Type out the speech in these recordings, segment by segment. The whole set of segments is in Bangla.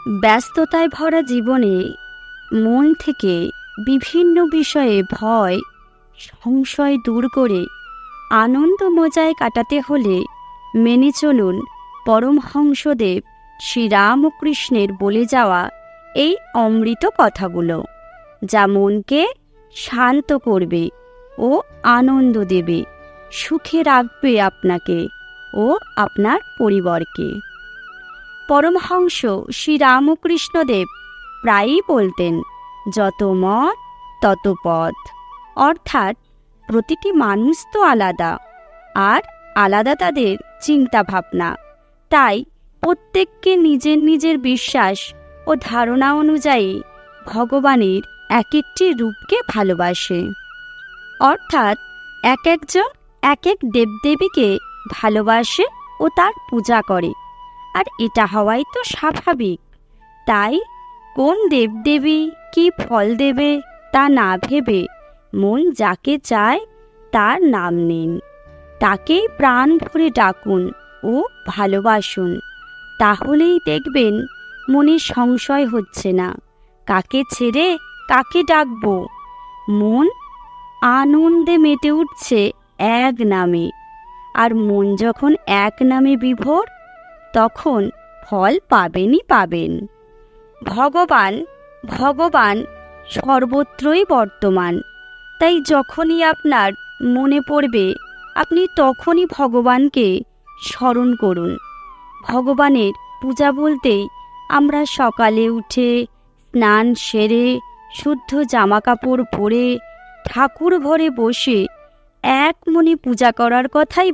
ব্যস্ততায় ভরা জীবনে মন থেকে বিভিন্ন বিষয়ে ভয় সংশয় দূর করে আনন্দ মজায় কাটাতে হলে মেনে চলুন পরমহংসদেব শ্রীরামকৃষ্ণের বলে যাওয়া এই অমৃত কথাগুলো, যা মনকে শান্ত করবে ও আনন্দ দেবে, সুখে রাখবে আপনাকে ও আপনার পরিবারকে। পরমহংস শ্রীরামকৃষ্ণদেব প্রায়ই বলতেন, যত মত তত পথ। অর্থাৎ প্রতিটি মানুষ তো আলাদা, আর আলাদা তাদের চিন্তা ভাবনা। তাই প্রত্যেককে নিজের নিজের বিশ্বাস ও ধারণা অনুযায়ী ভগবানের এক একটি রূপকে ভালোবাসে। অর্থাৎ এক একজন এক এক দেবদেবীকে ভালোবাসে ও তার পূজা করে, আর এটা হওয়াই তো স্বাভাবিক। তাই কোন দেবদেবী কি ফল দেবে তা না ভেবে মন যাকে চায় তার নাম নিন, তাকেই প্রাণ ভরে ডাকুন ও ভালোবাসুন। তাহলেই দেখবেন মনে সংশয় হচ্ছে না, কাকে ছেড়ে কাকে ডাকবো। মন আনন্দে মেতে উঠছে এক নামে, আর মন যখন এক নামে বিভোর, তখন ফল পাবেনই পাবেন। ভগবান ভগবান সর্বত্রই বর্তমান। তাই যখনই আপনার মনে পড়বে, আপনি তখনই ভগবানকে স্মরণ করুন। ভগবানের পূজা বলতেই আমরা সকালে উঠে স্নান সেরে শুদ্ধ জামাকাপড় পরে ঠাকুর ঘরে বসে এক মনে পূজা করার কথাই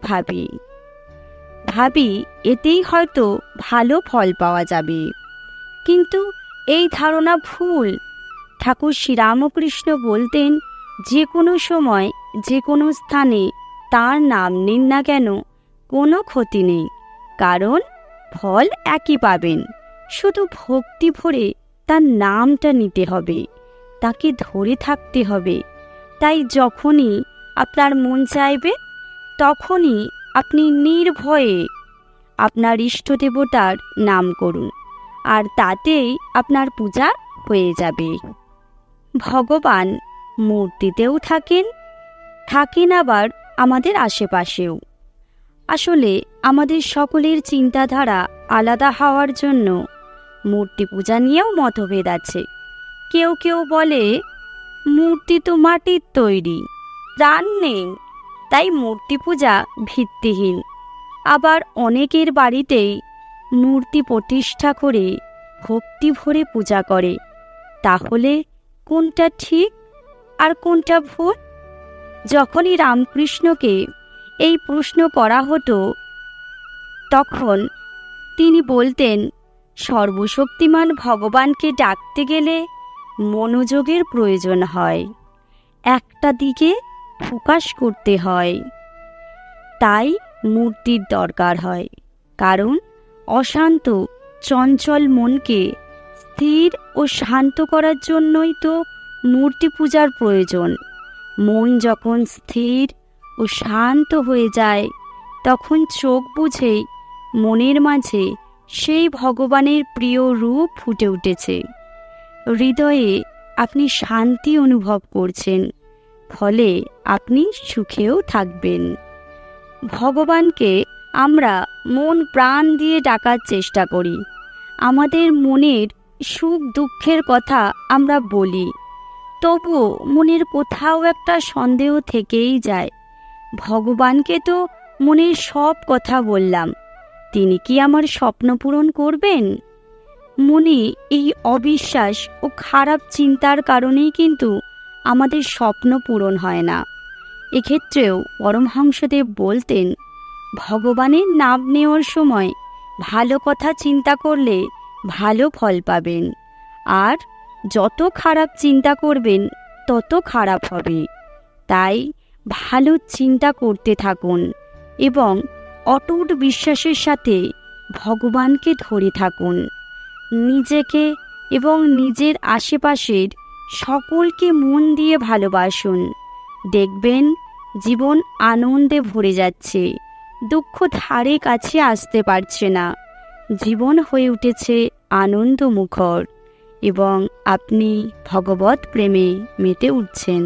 ভাবি এতেই হয়তো ভালো ফল পাওয়া যাবে। কিন্তু এই ধারণা ভুল। ঠাকুর শ্রীরামকৃষ্ণ বলতেন, যে কোনো সময় যে কোনো স্থানে তার নাম নিন না কেন, কোনো ক্ষতি নেই, কারণ ফল একই পাবেন। শুধু ভক্তি ভরে তার নামটা নিতে হবে, তাকে ধরে থাকতে হবে। তাই যখনই আপনার মন চাইবে, তখনই আপনি নির্ভয়ে আপনার ইষ্ট দেবতার নাম করুন, আর তাতেই আপনার পূজা হয়ে যাবে। ভগবান মূর্তিতেও থাকেন আবার আমাদের আশেপাশেও। আসলে আমাদের সকলের চিন্তাধারা আলাদা হওয়ার জন্য মূর্তি পূজা নিয়েও মতভেদ আছে। কেউ কেউ বলে, মূর্তি তো মাটির তৈরি, প্রাণ নেই, তাই মূর্তি পূজা ভিত্তিহীন। আবার অনেকের বাড়িতেই মূর্তি প্রতিষ্ঠা করে ভক্তি ভরে পূজা করে। তাহলে কোনটা ঠিক আর কোনটা ভুল? যখনই রামকৃষ্ণকে এই প্রশ্ন করা হতো, তখন তিনি বলতেন, সর্বশক্তিমান ভগবানকে ডাকতে গেলে মনোযোগের প্রয়োজন হয়, একটা দিকে ফোকাস করতে হয়। তাই মূর্তির দরকার হয়, কারণ অশান্ত চঞ্চল মনকে স্থির ও শান্ত করার জন্যই তো মূর্তি পূজার প্রয়োজন। মন যখন স্থির ও শান্ত হয়ে যায়, তখন চোখ বুঝেই মনের মাঝে সেই ভগবানের প্রিয় রূপ ফুটে উঠেছে। হৃদয়ে আপনি শান্তি অনুভব করছেন, ফলে আপনি সুখেও থাকবেন। ভগবানকে আমরা মন প্রাণ দিয়ে ডাকার চেষ্টা করি। আমাদের মনের সুখ দুঃখের কথা আমরা বলি, তবুও মনের কোথাও একটা সন্দেহ থেকেই যায়। ভগবানকে তো মনের সব কথা বললাম, তিনি কি আমার স্বপ্ন পূরণ করবেন? মনে এই অবিশ্বাস ও খারাপ চিন্তার কারণেই কিন্তু আমাদের স্বপ্ন পূরণ হয় না। এক্ষেত্রেও পরমহংসদেব বলতেন, ভগবানের নাম নেওয়ার সময় ভালো কথা চিন্তা করলে ভালো ফল পাবেন, আর যত খারাপ চিন্তা করবেন তত খারাপ হবে। তাই ভালো চিন্তা করতে থাকুন এবং অটুট বিশ্বাসের সাথে ভগবানকে ধরে থাকুন। নিজেকে এবং নিজের আশেপাশের সকলকে মন দিয়ে ভালোবাসুন। দেখবেন জীবন আনন্দে ভরে যাচ্ছে, দুঃখ ধারে কাছে আসতে পারছে না। জীবন হয়ে উঠেছে আনন্দমুখর এবং আপনি ভগবত প্রেমে মেতে উঠছেন।